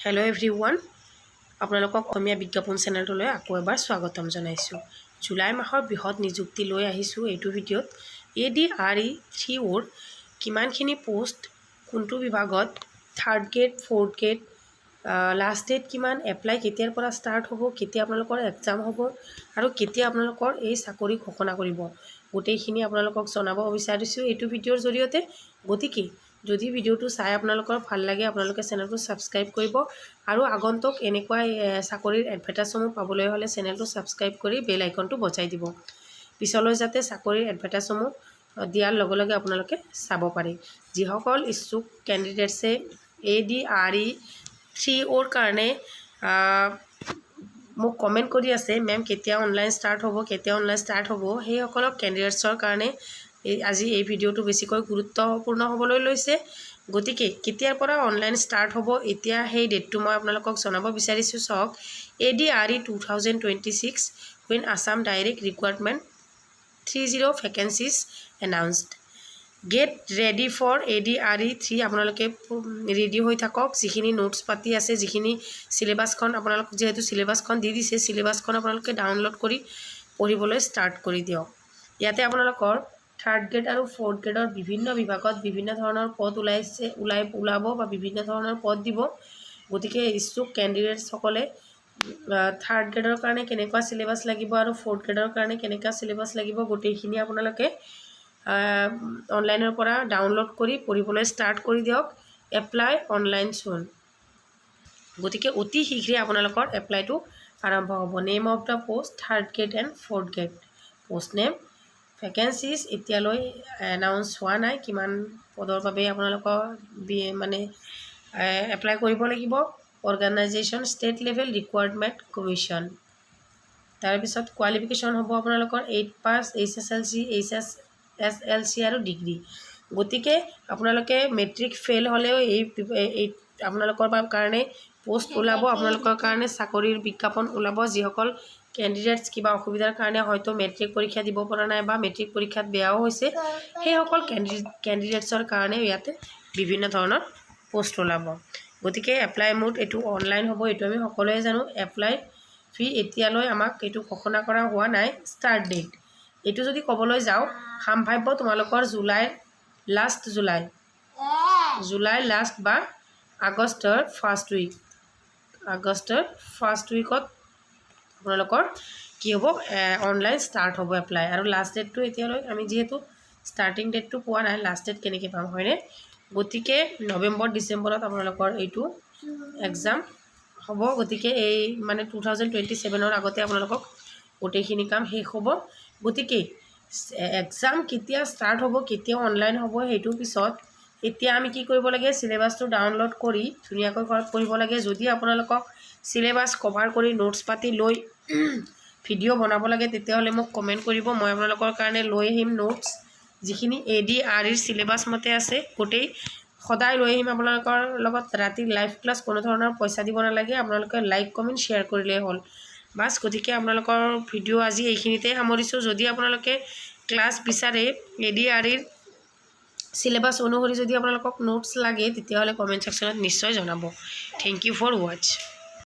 Hello' everyone, আপোনালোকক অসমীয়া বিজ্ঞাপন চেনেলটোলৈ আকৌ এবাৰ স্বাগতম জনাইছোঁ। জুলাই মাহৰ বৃহৎ নিযুক্তি লৈ আহিছোঁ এইটো ভিডিঅ'ত। ADRE-3 কিমানখিনি পোষ্ট, কোনটো বিভাগত, 3rd grade, 4th grade, last date কিমান, এপ্লাই কেতিয়াৰ পৰা ষ্টাৰ্ট হ'ব, কেতিয়া আপোনালোকৰ এক্সাম হ'ব আৰু কেতিয়া আপোনালোকৰ এই চাকৰি ঘোষণা কৰিব, গোটেইখিনি আপোনালোকক জনাব বিচাৰিছোঁ এইটো ভিডিঅ'ৰ জৰিয়তে। গতিকে যদি ভিডিঅ'টো চাই আপোনালোকৰ ভাল লাগে, আপোনালোকে চেনেলটো ছাবস্ক্ৰাইব কৰিব আৰু আগন্তুক এনেকুৱা চাকৰিৰ এডভাৰটাইজসমূহ পাবলৈ হ'লে চেনেলটো ছাবস্ক্ৰাইব কৰি বেল আইকনটো বজাই দিব, পিছলৈ যাতে চাকৰিৰ এডভাৰটাইজসমূহ দিয়াৰ লগে লগে আপোনালোকে চাব পাৰে। যিসকল ইচ্ছুক কেণ্ডিডেটছে ADRE-3 কাৰণে মোক কমেণ্ট কৰি আছে, মেম কেতিয়া অনলাইন ষ্টাৰ্ট হ'ব, সেইসকলক কেণ্ডিডেটছৰ কাৰণে আজি এই ভিডিঅ'টো বেছিকৈ গুৰুত্বপূৰ্ণ হ'বলৈ লৈছে। গতিকে কেতিয়াৰ পৰা অনলাইন ষ্টাৰ্ট হ'ব, এতিয়া সেই ডেটটো মই আপোনালোকক জনাব বিচাৰিছোঁ। চাওক, ADRE 2026 when Assam Direct Requirement 30 vacancies announced. Get ready for ADRE-3। আপোনালোকে ৰেডি হৈ থাকক। যিখিনি নোটছ পাতি আছে, যিখিনি চিলেবাছখন আপোনালোক যিহেতু চিলেবাছখন দি দিছে, চিলেবাছখন আপোনালোকে ডাউনলোড কৰি পঢ়িবলৈ ষ্টাৰ্ট কৰি দিয়ক। ইয়াতে আপোনালোকৰ 3rd গ্ৰেড আৰু 4th গ্ৰেডৰ বিভিন্ন বিভাগত বিভিন্ন ধৰণৰ পদ ওলাব বা বিভিন্ন ধৰণৰ পদ দিব। গতিকে ইচ্ছুক কেণ্ডিডেটসকলে 3rd গ্ৰেডৰ কাৰণে কেনেকুৱা চিলেবাছ লাগিব আৰু 4th গ্ৰেডৰ কাৰণে কেনেকুৱা চিলেবাছ লাগিব, গোটেইখিনি আপোনালোকে অনলাইনৰ পৰা ডাউনলোড কৰি পঢ়িবলৈ ষ্টাৰ্ট কৰি দিয়ক। এপ্লাই অনলাইন চুন। গতিকে অতি শীঘ্ৰে আপোনালোকৰ এপ্লাইটো আৰম্ভ হ'ব। Name of the post 3rd grade and 4th grade. Post name, vacancies এতিয়ালৈ এনাউন্স হোৱা নাই, কিমান পদৰ বাবে আপোনালোকৰ মানে এপ্লাই কৰিব লাগিব। Organisation state level requirement commission. তাৰপিছত কোৱালিফিকেশ্যন হ'ব আপোনালোকৰ 8 পাছ, HSLC, HSLC আৰু ডিগ্ৰী। গতিকে আপোনালোকে মেট্ৰিক ফেইল হ'লেও এই আপোনালোকৰ কাৰণে পোষ্ট ওলাব, আপোনালোকৰ কাৰণে চাকৰিৰ বিজ্ঞাপন ওলাব। যিসকল কেণ্ডিডেটছ কিবা অসুবিধাৰ কাৰণে হয়তো মেট্ৰিক পৰীক্ষা দিব পৰা নাই বা মেট্ৰিক পৰীক্ষাত বেয়াও হৈছে, সেইসকল কেণ্ডিডেটছৰ কাৰণে ইয়াতে বিভিন্ন ধৰণৰ পোষ্ট ওলাব। গতিকে এপ্লাই মোড এইটো অনলাইন হ'ব, এইটো আমি সকলোৱে জানো। এপ্লাই ফি এতিয়ালৈ আমাক এইটো ঘোষণা কৰা হোৱা নাই। ষ্টাৰ্ট ডেট এইটো যদি ক'বলৈ যাওঁ, সম্ভাৱ্য তোমালোকৰ জুলাই লাষ্ট বা আগষ্টৰ ফাৰ্ষ্ট উইকত আপোনালোকৰ কি হ'ব, অনলাইন ষ্টাৰ্ট হ'ব এপ্লাই। আৰু লাষ্ট ডেটটো এতিয়ালৈ আমি যিহেতু ষ্টাৰ্টিং ডেটটো পোৱা নাই, লাষ্ট ডেট কেনেকৈ পাম, হয়নে? গতিকে নৱেম্বৰ ডিচেম্বৰত আপোনালোকৰ এইটো এক্সাম হ'ব। গতিকে এই মানে 2027ৰ আগতে আপোনালোকক গোটেইখিনি কাম শেষ হ'ব। গতিকে এক্সাম কেতিয়া ষ্টাৰ্ট হ'ব, কেতিয়া অনলাইন হ'ব, সেইটোৰ পিছত এতিয়া আমি কি কৰিব লাগে, চিলেবাছটো ডাউনলোড কৰি ধুনীয়াকৈ ঘৰত পঢ়িব লাগে। যদি আপোনালোকক চিলেবাছ কভাৰ কৰি নোটছ পাতি লৈ ভিডিঅ' বনাব লাগে, তেতিয়াহ'লে মোক কমেণ্ট কৰিব, মই আপোনালোকৰ কাৰণে লৈ আহিম নোটছ, যিখিনি ADRE চিলেবাছ মতে আছে গোটেই সদায় লৈ আহিম আপোনালোকৰ লগত। ৰাতি লাইভ ক্লাছ, কোনো ধৰণৰ পইচা দিব নালাগে, আপোনালোকে লাইক কমেণ্ট শ্বেয়াৰ কৰিলেই হ'ল বাছ। গতিকে আপোনালোকৰ ভিডিঅ' আজি এইখিনিতে সামৰিছোঁ। যদি আপোনালোকে ক্লাছ বিচাৰে, ADREৰ চিলেবাছ অনুসৰি যদি আপোনালোকক নোটছ লাগে, তেতিয়াহ'লে কমেণ্ট ছেকশ্যনত নিশ্চয় জনাব। Thank you for watch.